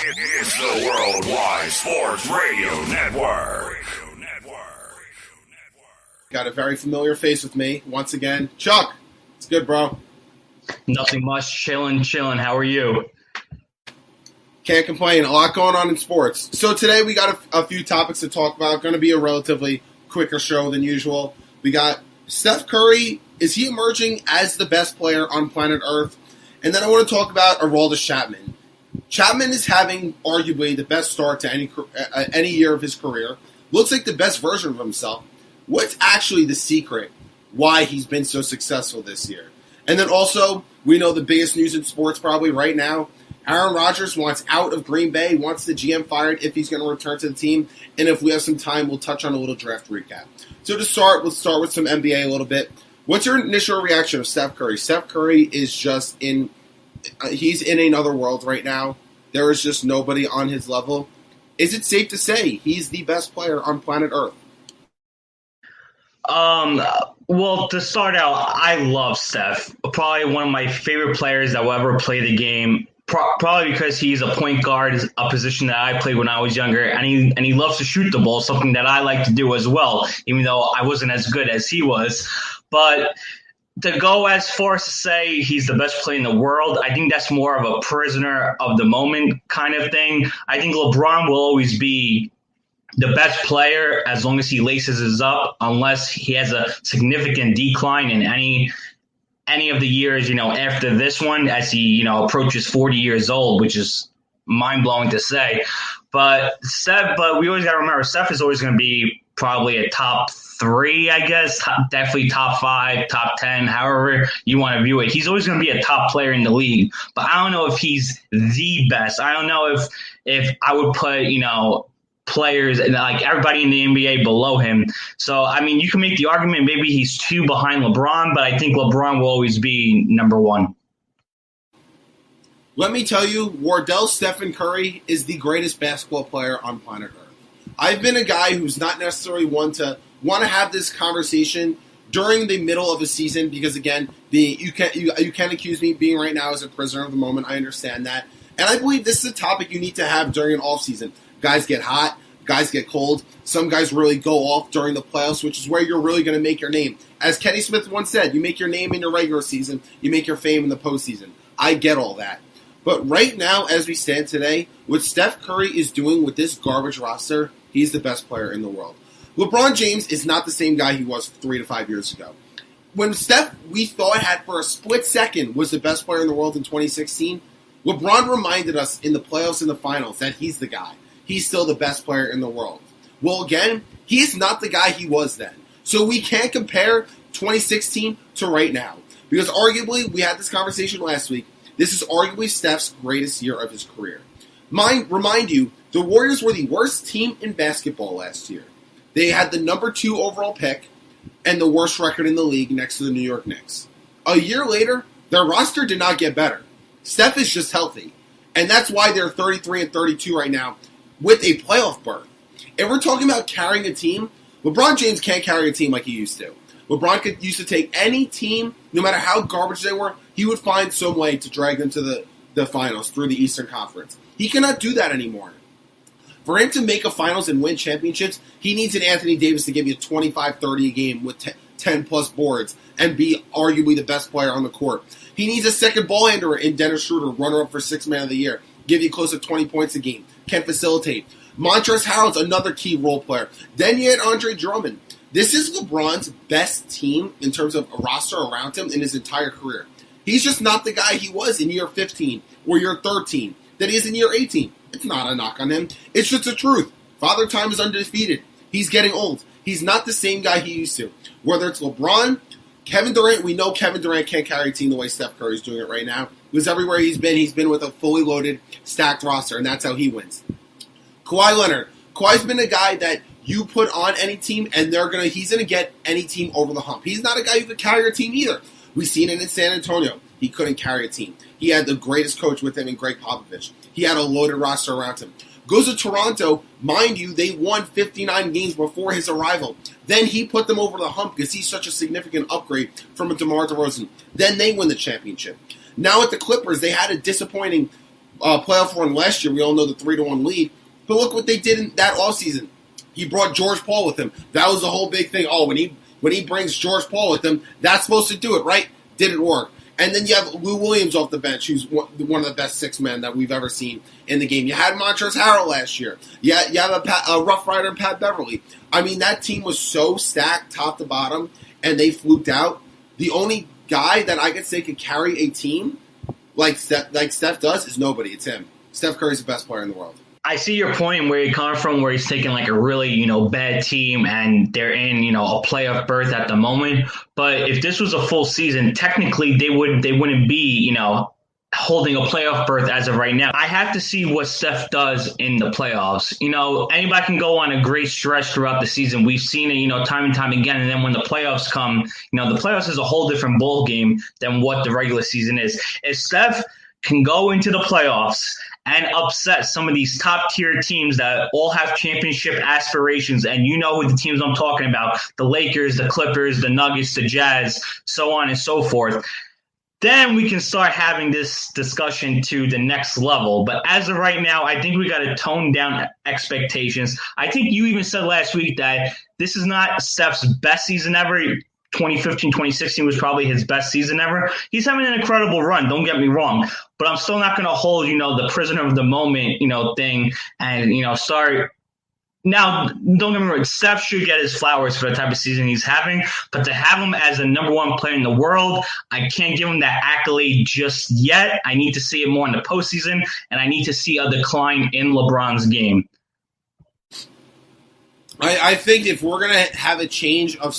It's the Worldwide Sports Radio Network. Got a very familiar face with me once again. Chuck, it's good, bro. Nothing much. Chilling. How are you? Can't complain. A lot going on in sports. So today we got a few topics to talk about. Going to be a relatively quicker show than usual. We got Steph Curry. Is he emerging as the best player on planet Earth? And then I want to talk about Aroldis Chapman. Chapman is having arguably the best start to any year of his career. Looks like the best version of himself. What's actually the secret why he's been so successful this year? And then also, we know the biggest news in sports probably right now. Aaron Rodgers wants out of Green Bay, wants the GM fired if he's going to return to the team. And if we have some time, we'll touch on a little draft recap. So to start, let's start with some NBA a little bit. What's your initial reaction of Steph Curry? Steph Curry is just he's in another world right now. There is just nobody on his level. Is it safe to say he's the best player on planet Earth? Well, to start out, I love Steph. Probably one of my favorite players that will ever play the game. Probably because he's a point guard, a position that I played when I was younger, and he loves to shoot the ball, something that I like to do as well, even though I wasn't as good as he was. But to go as far as to say he's the best player in the world, I think that's more of a prisoner of the moment kind of thing. I think LeBron will always be the best player as long as he laces his up, unless he has a significant decline in any of the years, after this one, as he, approaches 40 years old, which is mind-blowing to say. But we always got to remember, Steph is always going to be probably a top 3, I guess, definitely top 5, top 10, however you want to view it. He's always going to be a top player in the league, but I don't know if he's the best. I don't know if I would put, players and like everybody in the NBA below him. So, I mean, you can make the argument maybe he's 2 behind LeBron, but I think LeBron will always be number 1. Let me tell you, Wardell Stephen Curry is the greatest basketball player on planet Earth. I've been a guy who's not necessarily one to want to have this conversation during the middle of a season because, again, you can accuse me of being right now as a prisoner of the moment. I understand that. And I believe this is a topic you need to have during an offseason. Guys get hot. Guys get cold. Some guys really go off during the playoffs, which is where you're really going to make your name. As Kenny Smith once said, you make your name in your regular season, you make your fame in the postseason. I get all that. But right now, as we stand today, what Steph Curry is doing with this garbage roster, he's the best player in the world. LeBron James is not the same guy he was 3 to 5 years ago. When Steph, we thought had for a split second, was the best player in the world in 2016, LeBron reminded us in the playoffs and the finals that he's the guy. He's still the best player in the world. Well, again, he's not the guy he was then. So we can't compare 2016 to right now. Because arguably, we had this conversation last week, this is arguably Steph's greatest year of his career. Remind you, the Warriors were the worst team in basketball last year. They had the number 2 overall pick and the worst record in the league next to the New York Knicks. A year later, their roster did not get better. Steph is just healthy. And that's why they're 33 and 32 right now, with a playoff berth. If we're talking about carrying a team, LeBron James can't carry a team like he used to. LeBron used to take any team, no matter how garbage they were, he would find some way to drag them to the finals through the Eastern Conference. He cannot do that anymore. For him to make a finals and win championships, he needs an Anthony Davis to give you 25-30 a game with 10-plus boards and be arguably the best player on the court. He needs a second ball handler in Dennis Schroeder, runner-up for 6th Man of the Year, give you close to 20 points a game, can facilitate. Montrezl Harrell's another key role player. Then you had Andre Drummond. This is LeBron's best team in terms of a roster around him in his entire career. He's just not the guy he was in year 15 or year 13 that he is in year 18. It's not a knock on him. It's just the truth. Father Time is undefeated. He's getting old. He's not the same guy he used to. Whether it's LeBron, Kevin Durant, we know Kevin Durant can't carry a team the way Steph Curry's doing it right now. Because everywhere he's been with a fully loaded, stacked roster, and that's how he wins. Kawhi Leonard. Kawhi's been a guy that you put on any team, and he's gonna get any team over the hump. He's not a guy who could carry a team either. We've seen it in San Antonio. He couldn't carry a team. He had the greatest coach with him in Greg Popovich. He had a loaded roster around him. Goes to Toronto. Mind you, they won 59 games before his arrival. Then he put them over the hump because he's such a significant upgrade from a DeMar DeRozan. Then they win the championship. Now at the Clippers, they had a disappointing playoff run last year. We all know the 3-1 lead. But look what they did in that offseason. He brought George Paul with him. That was the whole big thing. Oh, when he brings George Paul with him, that's supposed to do it, right? Didn't work. And then you have Lou Williams off the bench, who's one of the best six men that we've ever seen in the game. You had Montrezl Harrell last year. You have a Rough Rider and Pat Beverly. I mean, that team was so stacked top to bottom, and they fluked out. The only guy that I could say could carry a team like Steph does is nobody. It's him. Steph Curry's the best player in the world. I see your point where you come from, where he's taking like a really, bad team and they're in, a playoff berth at the moment. But if this was a full season, technically they wouldn't be, holding a playoff berth as of right now. I have to see what Steph does in the playoffs. Anybody can go on a great stretch throughout the season. We've seen it, time and time again. And then when the playoffs come, the playoffs is a whole different ball game than what the regular season is. If Steph can go into the playoffs and upset some of these top-tier teams that all have championship aspirations, and you know who the teams I'm talking about, the Lakers, the Clippers, the Nuggets, the Jazz, so on and so forth, then we can start having this discussion to the next level. But as of right now, I think we got to tone down expectations. I think you even said last week that this is not Steph's best season ever. 2015, 2016 was probably his best season ever. He's having an incredible run, don't get me wrong. But I'm still not going to hold, the prisoner of the moment, thing and, start. Now, don't get me wrong, Steph should get his flowers for the type of season he's having. But to have him as the number one player in the world, I can't give him that accolade just yet. I need to see it more in the postseason, and I need to see a decline in LeBron's game. I think if we're going to have a change of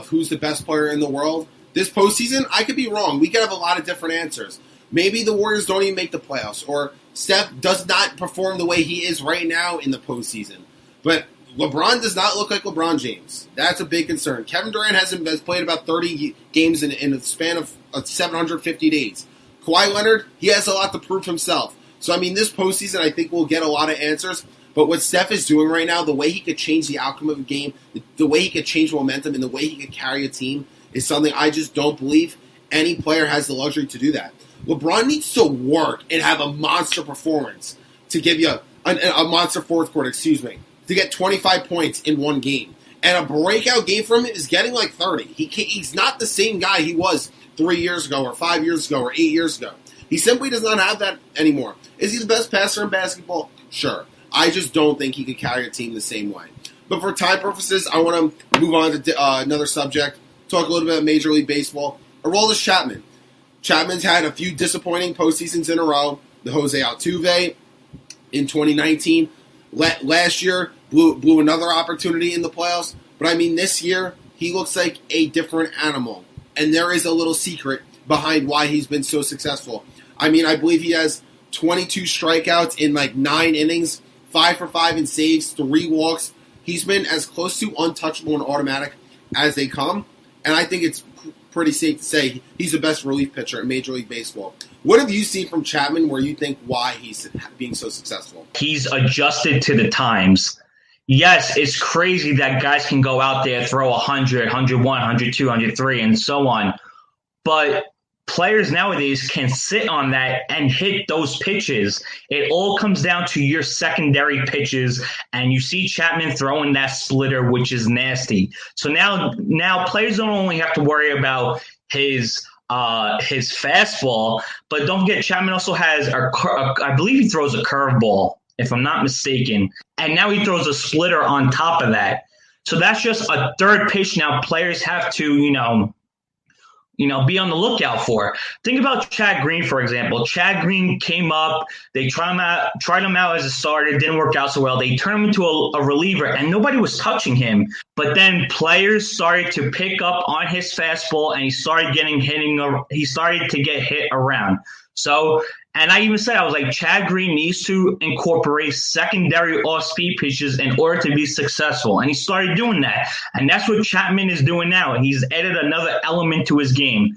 who's the best player in the world this postseason, I could be wrong. We could have a lot of different answers. Maybe the Warriors don't even make the playoffs, or Steph does not perform the way he is right now in the postseason. But LeBron does not look like LeBron James. That's a big concern. Kevin Durant has played about 30 games in a span of 750 days. Kawhi Leonard, he has a lot to prove himself. So, this postseason, I think we'll get a lot of answers. But what Steph is doing right now, the way he could change the outcome of a game, the way he could change momentum, and the way he could carry a team is something I just don't believe any player has the luxury to do that. LeBron needs to work and have a monster performance to give you a monster fourth quarter, to get 25 points in one game. And a breakout game from him is getting like 30. He's not the same guy he was 3 years ago or 5 years ago or 8 years ago. He simply does not have that anymore. Is he the best passer in basketball? Sure. I just don't think he could carry a team the same way. But for time purposes, I want to move on to another subject, talk a little bit about Major League Baseball. Aroldis Chapman. Chapman's had a few disappointing postseasons in a row. The Jose Altuve in 2019. Last year, blew another opportunity in the playoffs. But this year, he looks like a different animal. And there is a little secret behind why he's been so successful. I believe he has 22 strikeouts in 9 innings, 5 for 5 in saves, 3 walks. He's been as close to untouchable and automatic as they come. And I think it's pretty safe to say he's the best relief pitcher in Major League Baseball. What have you seen from Chapman where you think why he's being so successful? He's adjusted to the times. Yes, it's crazy that guys can go out there, throw 100, 101, 102, 103, and so on. But players nowadays can sit on that and hit those pitches. It all comes down to your secondary pitches, and you see Chapman throwing that splitter, which is nasty. So now players don't only have to worry about his fastball, but don't forget Chapman also has I believe he throws a curveball, if I'm not mistaken, and now he throws a splitter on top of that. So that's just a third pitch now players have to, be on the lookout for. Think about Chad Green, for example. Chad Green came up. They tried him out as a starter. Didn't work out so well. They turned him into a reliever, and nobody was touching him. But then players started to pick up on his fastball, and he started to get hit around. So, and I even said, I was like, Chad Green needs to incorporate secondary off-speed pitches in order to be successful. And he started doing that. And that's what Chapman is doing now. He's added another element to his game.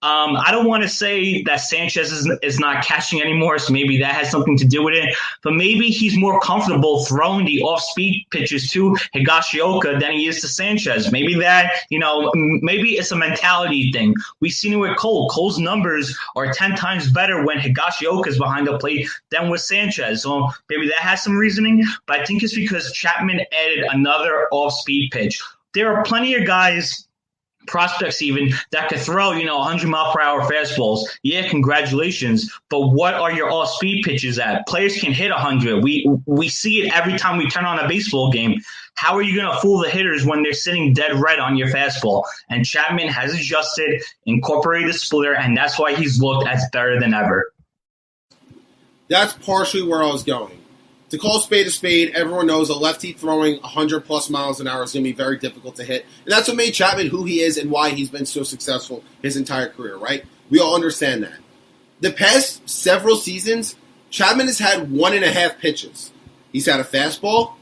I don't want to say that Sanchez is not catching anymore, so maybe that has something to do with it. But maybe he's more comfortable throwing the off-speed pitches to Higashioka than he is to Sanchez. Maybe that, maybe it's a mentality thing. We've seen it with Cole. Cole's numbers are 10 times better when Higashioka is behind the plate than with Sanchez. So maybe that has some reasoning. But I think it's because Chapman added another off-speed pitch. There are plenty of guys, prospects even, that could throw, 100-mile-per-hour fastballs. Yeah, congratulations. But what are your off-speed pitches at? Players can hit 100. We see it every time we turn on a baseball game. How are you going to fool the hitters when they're sitting dead red on your fastball? And Chapman has adjusted, incorporated the splitter, and that's why he's looked as better than ever. That's partially where I was going. To call spade a spade, everyone knows a lefty throwing 100-plus miles an hour is going to be very difficult to hit. And that's what made Chapman who he is and why he's been so successful his entire career, right? We all understand that. The past several seasons, Chapman has had 1.5 pitches. He's had a fastball,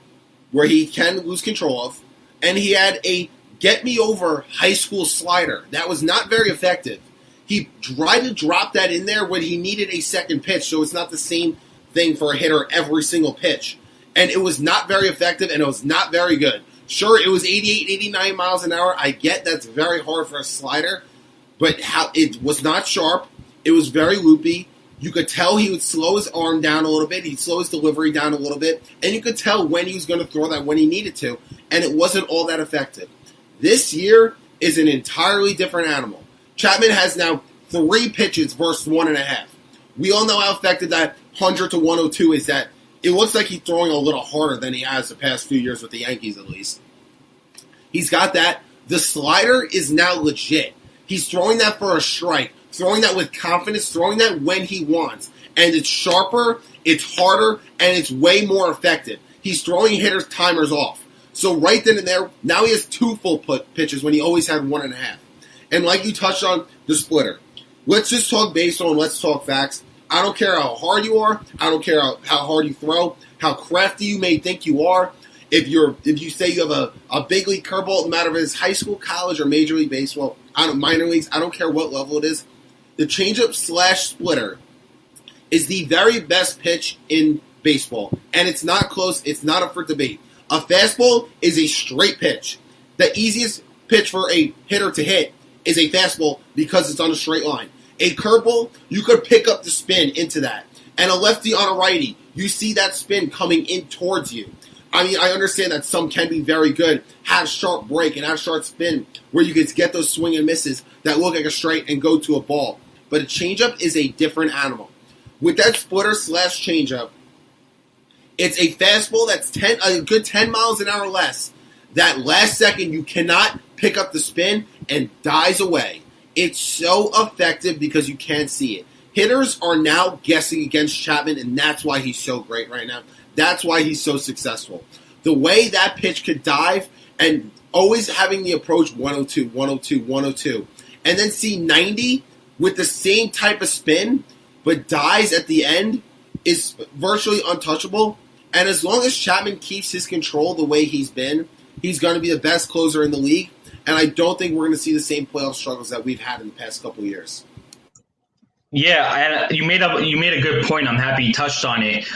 where he can lose control of, and he had a get-me-over high school slider. That was not very effective. He tried to drop that in there when he needed a second pitch, so it's not the same thing for a hitter every single pitch. And it was not very effective, and it was not very good. Sure, it was 88, 89 miles an hour. I get that's very hard for a slider, but it was not sharp. It was very loopy. You could tell he would slow his arm down a little bit. He'd slow his delivery down a little bit. And you could tell when he was going to throw that when he needed to. And it wasn't all that effective. This year is an entirely different animal. Chapman has now 3 pitches versus 1.5. We all know how effective that 100 to 102 is. That it looks like he's throwing a little harder than he has the past few years with the Yankees, at least. He's got that. The slider is now legit. He's throwing that for a strike, throwing that with confidence, throwing that when he wants. And it's sharper, it's harder, and it's way more effective. He's throwing hitters' timers off. So right then and there, now he has 2 full pitches when he always had 1.5. And like you touched on, the splitter. Let's just talk baseball and let's talk facts. I don't care how hard you are. I don't care how hard you throw, how crafty you may think you are. If you say you have a big league curveball, no matter if it's high school, college, or Major League Baseball, minor leagues, I don't care what level it is, the changeup / splitter is the very best pitch in baseball. And it's not close. It's not up for debate. A fastball is a straight pitch. The easiest pitch for a hitter to hit is a fastball because it's on a straight line. A curveball, you could pick up the spin into that. And a lefty on a righty, you see that spin coming in towards you. I mean, I understand that some can be very good, have sharp break and have sharp spin, where you can get those swing and misses that look like a straight and go to a ball. But a changeup is a different animal. With that splitter / changeup, it's a fastball that's a good 10 miles an hour less. That last second, you cannot pick up the spin and dies away. It's so effective because you can't see it. Hitters are now guessing against Chapman, and that's why he's so great right now. That's why he's so successful. The way that pitch could dive and always having the approach 102, 102, 102, and then see 90 with the same type of spin, but dies at the end is virtually untouchable. And as long as Chapman keeps his control the way he's been, he's going to be the best closer in the league. And I don't think we're going to see the same playoff struggles that we've had in the past couple of years. Yeah, and you made a good point. I'm happy you touched on it.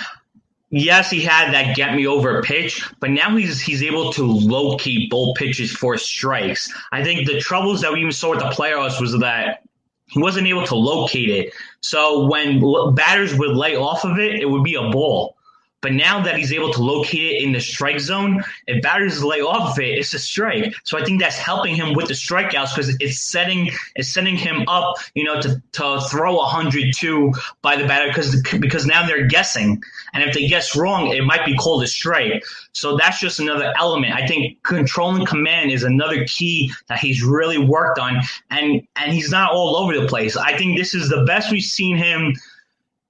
Yes, he had that get me over pitch, but now he's able to locate both pitches for strikes. I think the troubles that we even saw with the playoffs was that he wasn't able to locate it. So when batters would lay off of it, it would be a ball. But now that he's able to locate it in the strike zone, if batters lay off of it, it's a strike. So I think that's helping him with the strikeouts because it's setting him up, to throw 102 by the batter because now they're guessing. And if they guess wrong, it might be called a strike. So that's just another element. I think controlling command is another key that he's really worked on, and he's not all over the place. I think this is the best we've seen him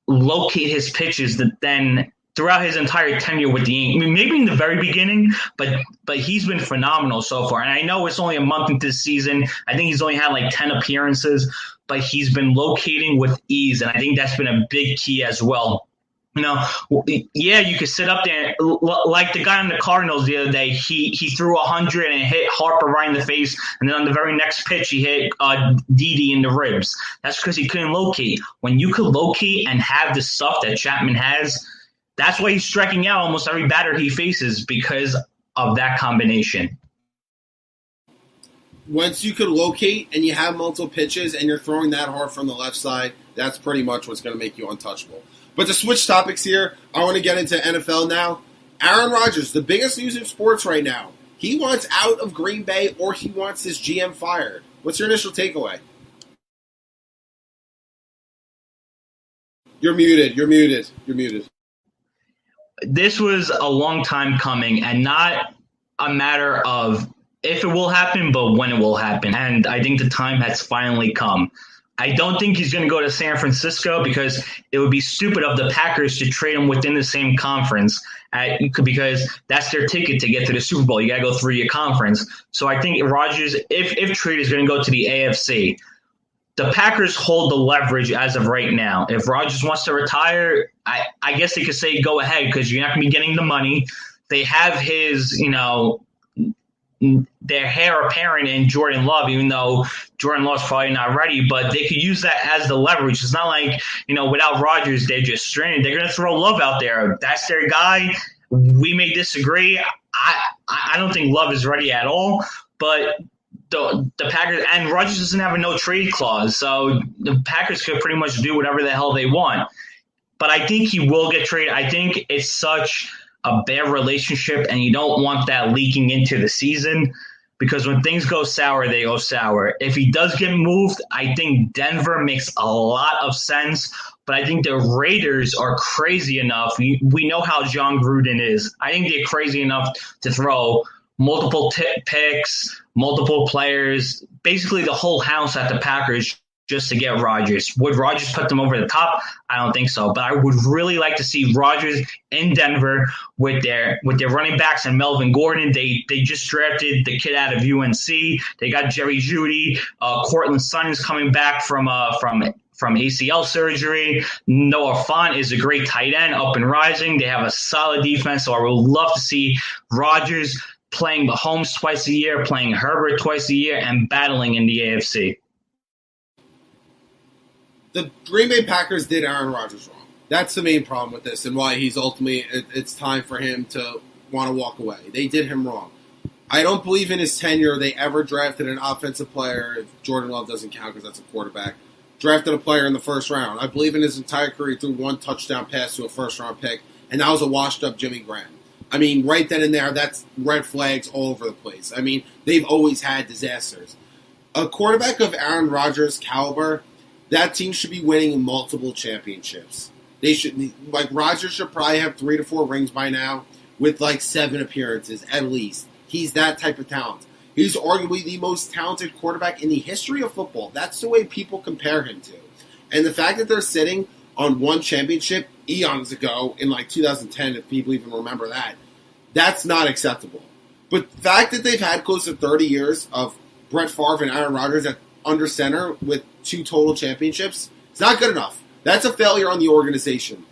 locate his pitches then throughout his entire tenure with the Yankees. I mean, maybe in the very beginning, but he's been phenomenal so far. And I know it's only a month into the season. I think he's only had like 10 appearances, but he's been locating with ease, and I think that's been a big key as well. Yeah, you could sit up there like the guy on the Cardinals the other day. He threw 100 and hit Harper right in the face, and then on the very next pitch, he hit Didi in the ribs. That's because he couldn't locate. When you could locate and have the stuff that Chapman has, that's why he's striking out almost every batter he faces because of that combination. Once you could locate and you have multiple pitches and you're throwing that hard from the left side, that's pretty much what's going to make you untouchable. But to switch topics here, I want to get into NFL now. Aaron Rodgers, the biggest news in sports right now. He wants out of Green Bay or he wants his GM fired. What's your initial takeaway? You're muted. This was a long time coming and not a matter of if it will happen, but when it will happen. And I think the time has finally come. I don't think he's going to go to San Francisco because it would be stupid of the Packers to trade him within the same conference because that's their ticket to get to the Super Bowl. You got to go through your conference. So I think Rodgers, if trade is going to go to the AFC, the Packers hold the leverage as of right now. If Rodgers wants to retire, I guess they could say go ahead because you're not going to be getting the money. They have his, their heir apparent in Jordan Love, even though Jordan Love's probably not ready, but they could use that as the leverage. It's not like, without Rodgers, they're just stranded. They're going to throw Love out there. That's their guy. We may disagree. I don't think Love is ready at all, but the Packers, and Rodgers doesn't have a no trade clause, so the Packers could pretty much do whatever the hell they want. But I think he will get traded. I think it's such a bad relationship, and you don't want that leaking into the season because when things go sour, they go sour. If he does get moved, I think Denver makes a lot of sense, but I think the Raiders are crazy enough. We know how John Gruden is. I think they're crazy enough to throw multiple picks, multiple players, basically the whole house at the Packers just to get Rodgers. Would Rodgers put them over the top? I don't think so. But I would really like to see Rodgers in Denver with their running backs and Melvin Gordon. They just drafted the kid out of UNC. They got Jerry Jeudy. Cortland Sutton is coming back from ACL surgery. Noah Fant is a great tight end, up and rising. They have a solid defense. So I would love to see Rodgers playing Mahomes twice a year, playing Herbert twice a year, and battling in the AFC. The Green Bay Packers did Aaron Rodgers wrong. That's the main problem with this and why he's ultimately, it's time for him to want to walk away. They did him wrong. I don't believe in his tenure they ever drafted an offensive player, if Jordan Love doesn't count because that's a quarterback, drafted a player in the first round. I believe in his entire career he threw one touchdown pass to a first-round pick, and that was a washed-up Jimmy Graham. I mean, right then and there, that's red flags all over the place. I mean, they've always had disasters. A quarterback of Aaron Rodgers' caliber, that team should be winning multiple championships. They should, like, Rodgers should probably have 3 to 4 rings by now with, 7 appearances at least. He's that type of talent. He's arguably the most talented quarterback in the history of football. That's the way people compare him to. And the fact that they're sitting on one championship eons ago in 2010, if people even remember that, that's not acceptable. But the fact that they've had close to 30 years of Brett Favre and Aaron Rodgers at under center with 2 total championships, it's not good enough. That's a failure on the organization.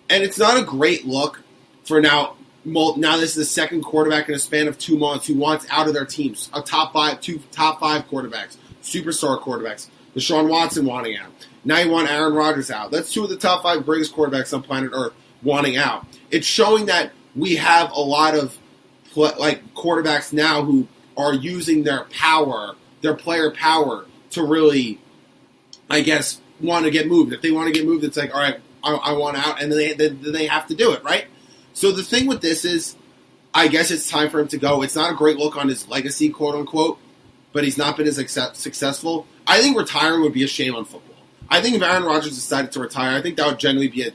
And it's not a great look for now. Now this is the second quarterback in a span of 2 months who wants out of their teams. Two top 5 quarterbacks, superstar quarterbacks. Deshaun Watson wanting out. Now you want Aaron Rodgers out. That's 2 of the top 5 greatest quarterbacks on planet Earth wanting out. It's showing that we have a lot of quarterbacks now who are using their power, their player power, to really, I guess, want to get moved. If they want to get moved, it's like, all right, I want out, and then they have to do it, right? So the thing with this is, I guess it's time for him to go. It's not a great look on his legacy, quote unquote, but he's not been as successful. I think retiring would be a shame on football. I think if Aaron Rodgers decided to retire, I think that would generally be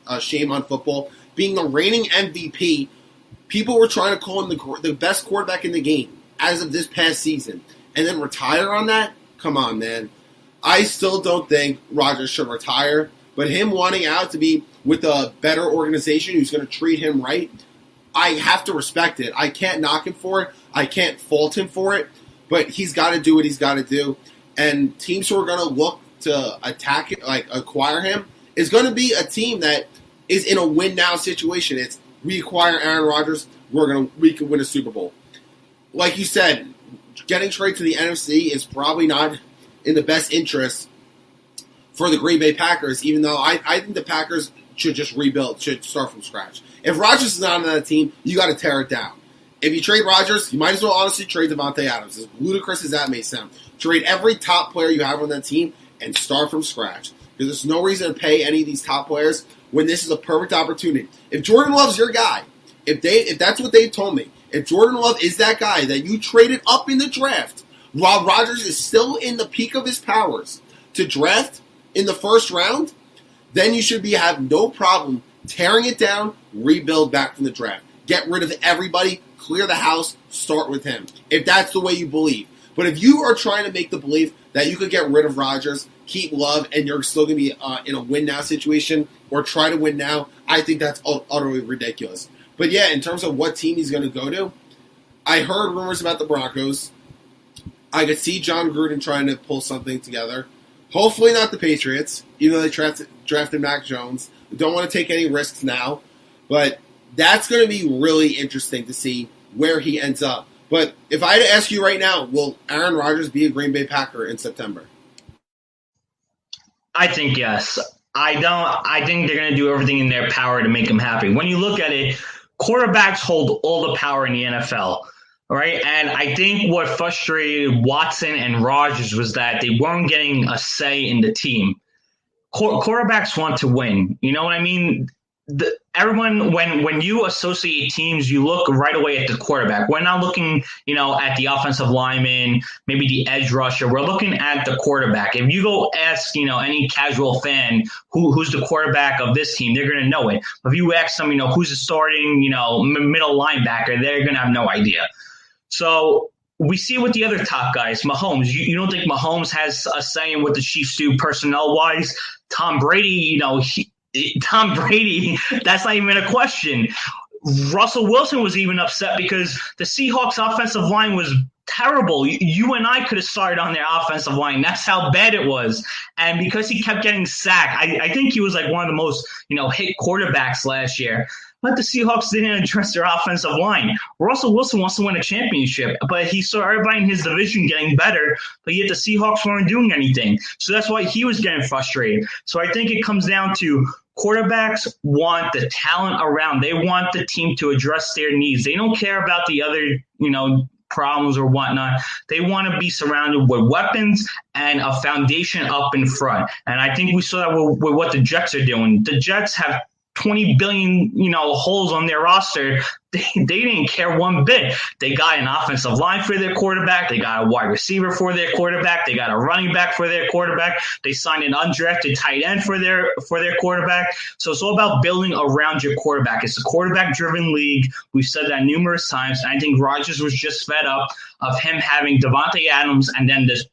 a shame on football. Being the reigning MVP, people were trying to call him the best quarterback in the game as of this past season, and then retire on that? Come on, man. I still don't think Rodgers should retire, but him wanting out to be with a better organization who's going to treat him right, I have to respect it. I can't knock him for it. I can't fault him for it, but he's got to do what he's got to do. And teams who are going to look to acquire him, is going to be a team that is in a win-now situation. It's we acquire Aaron Rodgers, we can win a Super Bowl. Like you said, getting straight to the NFC is probably not in the best interest for the Green Bay Packers, even though I think the Packers should just rebuild, should start from scratch. If Rodgers is not on that team, you got to tear it down. If you trade Rodgers, you might as well honestly trade Devontae Adams. As ludicrous as that may sound. Trade every top player you have on that team and start from scratch. Because there's no reason to pay any of these top players when this is a perfect opportunity. If Jordan Love's your guy, if that's what they've told me, if Jordan Love is that guy that you traded up in the draft, while Rodgers is still in the peak of his powers to draft in the first round, then you should have no problem tearing it down, rebuild back from the draft. Get rid of everybody, clear the house, start with him. If that's the way you believe. But if you are trying to make the belief that you could get rid of Rodgers, keep Love, and you're still going to be in a win-now situation, or try to win now, I think that's utterly ridiculous. But yeah, in terms of what team he's going to go to, I heard rumors about the Broncos. I could see John Gruden trying to pull something together. Hopefully not the Patriots, even though they drafted Mac Jones. Don't want to take any risks now. But that's going to be really interesting to see where he ends up. But if I had to ask you right now, will Aaron Rodgers be a Green Bay Packer in September? I think yes. I think they're going to do everything in their power to make him happy. When you look at it, quarterbacks hold all the power in the NFL. Right, and I think what frustrated Watson and Rodgers was that they weren't getting a say in the team. Quarterbacks want to win. You know what I mean? Everyone, when you associate teams, you look right away at the quarterback. We're not looking, at the offensive lineman, maybe the edge rusher. We're looking at the quarterback. If you go ask, any casual fan who's the quarterback of this team, they're going to know it. But if you ask them, who's the starting, middle linebacker, they're going to have no idea. So we see with the other top guys, Mahomes. You don't think Mahomes has a say in what the Chiefs do personnel-wise? Tom Brady, Tom Brady, that's not even a question. Russell Wilson was even upset because the Seahawks offensive line was terrible. You and I could have started on their offensive line. That's how bad it was. And because he kept getting sacked, I think he was like one of the most, hit quarterbacks last year. But the Seahawks didn't address their offensive line. Russell Wilson wants to win a championship, but he saw everybody in his division getting better, but yet the Seahawks weren't doing anything. So that's why he was getting frustrated. So I think it comes down to quarterbacks want the talent around. They want the team to address their needs. They don't care about the other, problems or whatnot. They want to be surrounded with weapons and a foundation up in front. And I think we saw that with what the Jets are doing. The Jets have 20 billion, holes on their roster. They didn't care one bit. They got an offensive line for their quarterback. They got a wide receiver for their quarterback. They got a running back for their quarterback. They signed an undrafted tight end for their quarterback. So it's all about building around your quarterback. It's a quarterback-driven league. We've said that numerous times. And I think Rodgers was just fed up of him having Devontae Adams and then the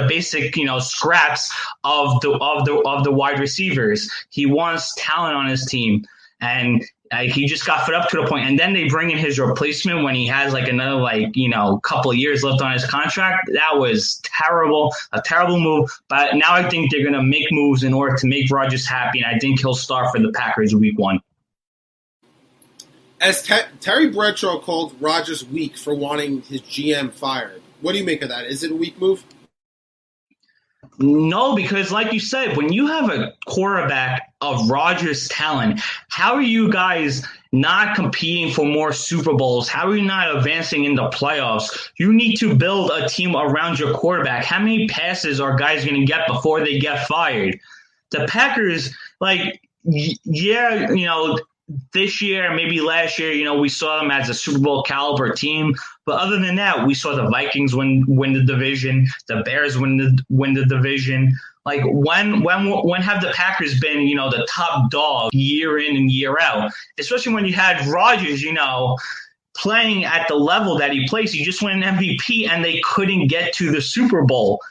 basic, scraps of the wide receivers. He wants talent on his team, and he just got fed up to the point. And then they bring in his replacement when he has another couple of years left on his contract. That was a terrible move. But now I think they're going to make moves in order to make Rodgers happy, and I think he'll start for the Packers week 1. As Terry Bradshaw called Rodgers weak for wanting his GM fired, what do you make of that? Is it a weak move? No, because like you said, when you have a quarterback of Rodgers' talent, how are you guys not competing for more Super Bowls? How are you not advancing in the playoffs? You need to build a team around your quarterback. How many passes are guys going to get before they get fired? The Packers, this year, maybe last year, we saw them as a Super Bowl caliber team. But other than that, we saw the Vikings win the division, the Bears win the division. When have the Packers been, the top dog year in and year out? Especially when you had Rodgers, playing at the level that he plays. He just won an MVP and they couldn't get to the Super Bowl.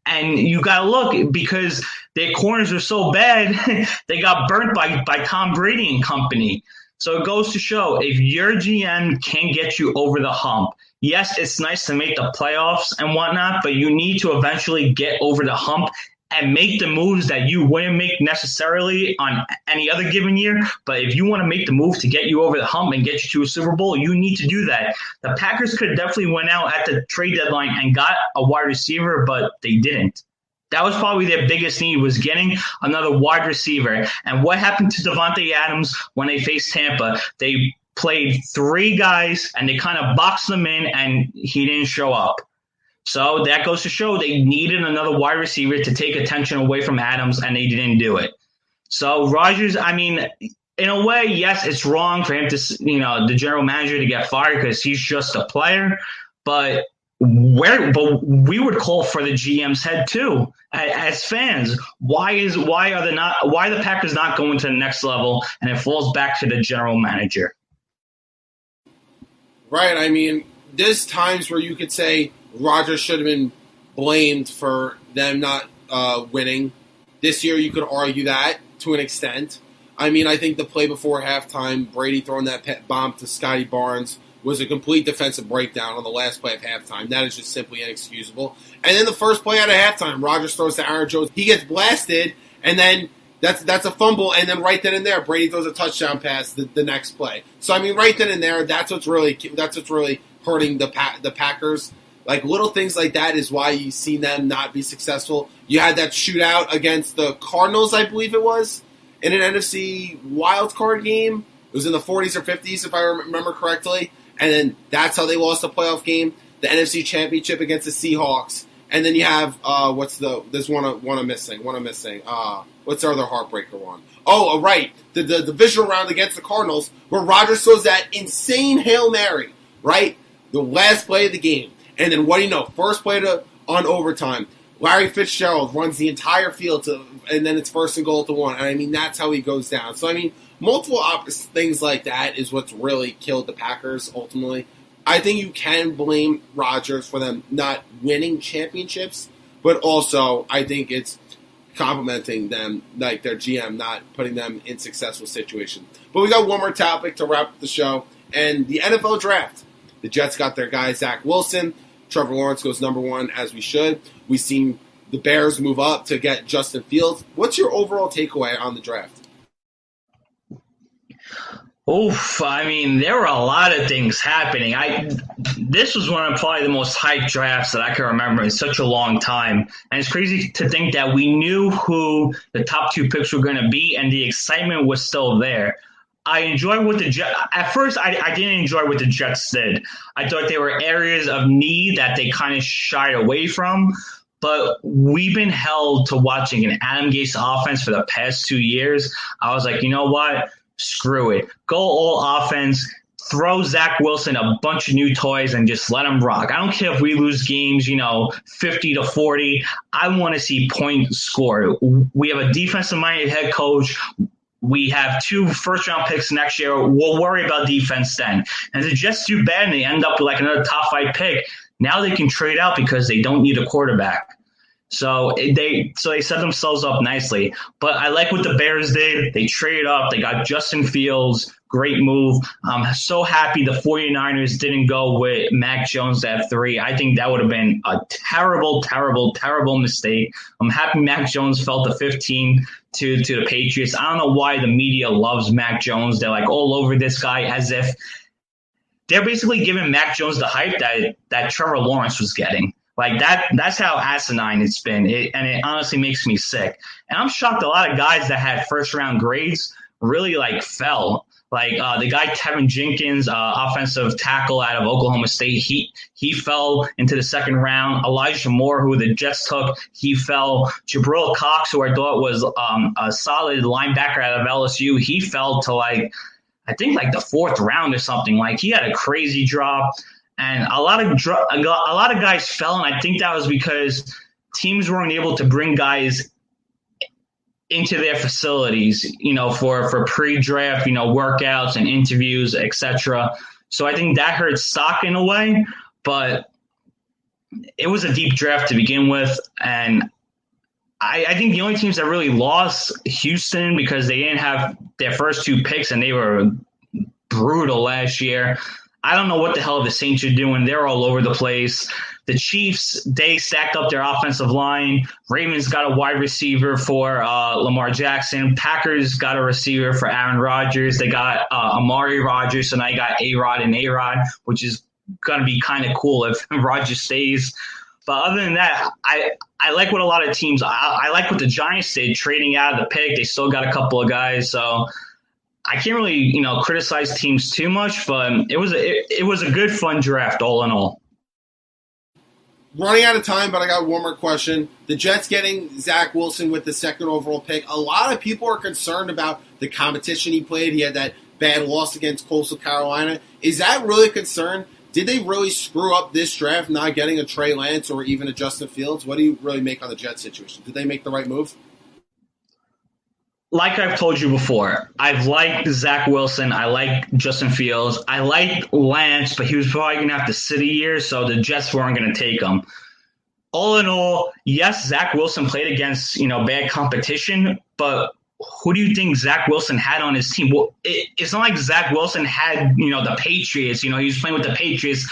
And you got to look, because their corners are so bad, they got burnt by Tom Brady and company. So it goes to show, if your GM can get you over the hump, yes, it's nice to make the playoffs and whatnot, but you need to eventually get over the hump and make the moves that you wouldn't make necessarily on any other given year. But if you want to make the move to get you over the hump and get you to a Super Bowl, you need to do that. The Packers could definitely went out at the trade deadline and got a wide receiver, but they didn't. That was probably their biggest need, was getting another wide receiver. And what happened to Devontae Adams when they faced Tampa? They played 3 guys, and they kind of boxed them in, and he didn't show up. So that goes to show they needed another wide receiver to take attention away from Adams, and they didn't do it. So Rodgers, I mean, in a way, yes, it's wrong for him to, the general manager to get fired because he's just a player. But we would call for the GM's head too as fans. Why are the Packers not going to the next level? And it falls back to the general manager. Right. I mean, there's times where you could say Rodgers should have been blamed for them not winning. This year, you could argue that to an extent. I mean, I think the play before halftime, Brady throwing that pet bomb to Scotty Barnes, was a complete defensive breakdown on the last play of halftime. That is just simply inexcusable. And then the first play out of halftime, Rodgers throws to Aaron Jones. He gets blasted, and then that's a fumble. And then right then and there, Brady throws a touchdown pass the next play. So I mean, right then and there, that's what's really hurting the Packers. Like, little things like that is why you've seen them not be successful. You had that shootout against the Cardinals, I believe it was, in an NFC wildcard game. It was in the 40s or 50s, if I remember correctly. And then that's how they lost the playoff game. The NFC Championship against the Seahawks. And then you have, there's one I'm missing. What's the other heartbreaker one? Oh, right. The divisional round against the Cardinals, where Rodgers throws that insane Hail Mary, right? The last play of the game. And then what do you know? First play on overtime. Larry Fitzgerald runs the entire field and then it's 1st and goal to 1. And I mean, that's how he goes down. So I mean, multiple things like that is what's really killed the Packers ultimately. I think you can blame Rodgers for them not winning championships, but also I think it's complimenting them, like their GM, not putting them in successful situations. But we got one more topic to wrap up the show, and the NFL draft. The Jets got their guy, Zach Wilson. Trevor Lawrence goes number 1, as we should. We've seen the Bears move up to get Justin Fields. What's your overall takeaway on the draft? Oof, I mean, there were a lot of things happening. This was one of probably the most hyped drafts that I can remember in such a long time. And it's crazy to think that we knew who the top 2 picks were going to be, and the excitement was still there. I enjoy what the Jets – at first, I didn't enjoy what the Jets did. I thought there were areas of need that they kind of shied away from. But we've been held to watching an Adam Gase offense for the past 2 years. I was like, you know what? Screw it. Go all offense. Throw Zach Wilson a bunch of new toys and just let him rock. I don't care if we lose games, 50-40. I want to see points scored. We have a defensive-minded head coach. We have 2 first-round picks next year. We'll worry about defense then. And if the Jets do bad and they end up with like another top 5 pick, now they can trade out because they don't need a quarterback. So they set themselves up nicely. But I like what the Bears did. They traded up. They got Justin Fields. Great move. I'm so happy the 49ers didn't go with Mac Jones at 3. I think that would have been a terrible, terrible, terrible mistake. I'm happy Mac Jones fell to 15 to the Patriots. I don't know why the media loves Mac Jones. They're like all over this guy as if they're basically giving Mac Jones the hype that Trevor Lawrence was getting. Like that's how asinine it's been. And it honestly makes me sick. And I'm shocked a lot of guys that had first round grades really fell. Like the guy Tevin Jenkins, offensive tackle out of Oklahoma State, he fell into the second round. Elijah Moore, who the Jets took, he fell. Jabril Cox, who I thought was a solid linebacker out of LSU, he fell to I think the 4th round or something. Like he had a crazy drop. And a lot of guys fell, and I think that was because teams weren't able to bring guys into their facilities, for pre-draft, workouts and interviews, etc. So I think that hurt stock in a way, but it was a deep draft to begin with, and I think the only teams that really lost, Houston, because they didn't have their first 2 picks, and they were brutal last year. I don't know what the hell the Saints are doing. They're all over the place. The Chiefs, they stacked up their offensive line. Ravens got a wide receiver for Lamar Jackson. Packers got a receiver for Aaron Rodgers. They got Amari Rodgers, so now you got A-Rod and A-Rod, which is going to be kind of cool if Rodgers stays. But other than that, I like what a lot of teams – I like what the Giants did, trading out of the pick. They still got a couple of guys, so – I can't really, criticize teams too much, but it was a good, fun draft all in all. Running out of time, but I got one more question. The Jets getting Zach Wilson with the second overall pick. A lot of people are concerned about the competition he played. He had that bad loss against Coastal Carolina. Is that really a concern? Did they really screw up this draft not getting a Trey Lance or even a Justin Fields? What do you really make on the Jets situation? Did they make the right move? Like I've told you before, I've liked Zach Wilson. I like Justin Fields. I like Lance, but he was probably going to have to sit a year, so the Jets weren't going to take him. All in all, yes, Zach Wilson played against, bad competition, but who do you think Zach Wilson had on his team? Well, it's not like Zach Wilson had, the Patriots. He was playing with the Patriots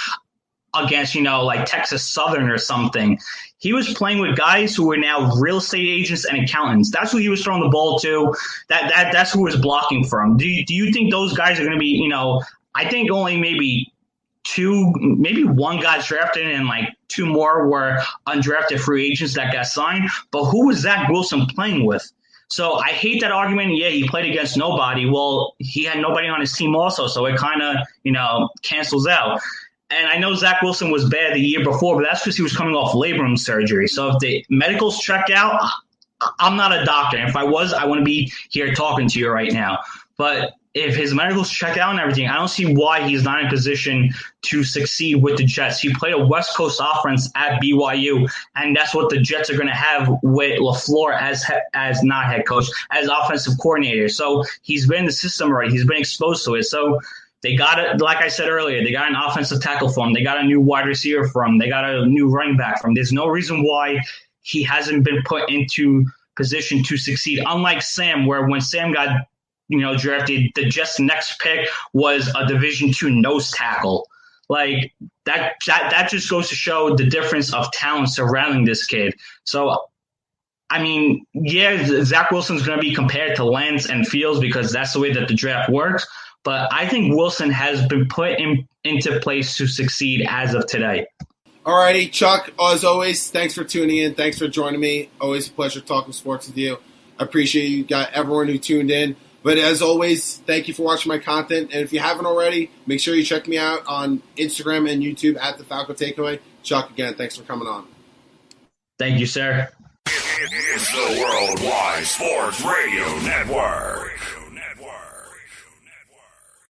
against, like Texas Southern or something. He was playing with guys who were now real estate agents and accountants. That's who he was throwing the ball to. That's who was blocking for him. Do you think those guys are going to be, I think only maybe one got drafted and like two more were undrafted free agents that got signed. But who was Zach Wilson playing with? So I hate that argument. Yeah, he played against nobody. Well, he had nobody on his team also, so it kind of, cancels out. And I know Zach Wilson was bad the year before, but that's because he was coming off labrum surgery. So if the medicals check out, I'm not a doctor. If I was, I wouldn't be here talking to you right now. But if his medicals check out and everything, I don't see why he's not in position to succeed with the Jets. He played a West Coast offense at BYU, and that's what the Jets are going to have with LaFleur as not head coach, as offensive coordinator. So he's been in the system already. He's been exposed to it. So they got it, like I said earlier, they got an offensive tackle for him. They got a new wide receiver for him. They got a new running back for him. There's no reason why he hasn't been put into position to succeed. Unlike Sam, where when Sam got drafted, the Jets' next pick was a Division II nose tackle. Like that just goes to show the difference of talent surrounding this kid. So, I mean, yeah, Zach Wilson's going to be compared to Lance and Fields because that's the way that the draft works. But I think Wilson has been put into place to succeed as of today. All righty, Chuck, as always, thanks for tuning in. Thanks for joining me. Always a pleasure talking sports with you. I appreciate you got everyone who tuned in. But as always, thank you for watching my content. And if you haven't already, make sure you check me out on Instagram and YouTube at the Falco Takeaway. Chuck, again, thanks for coming on. Thank you, sir. It's the Worldwide Sports Radio Network.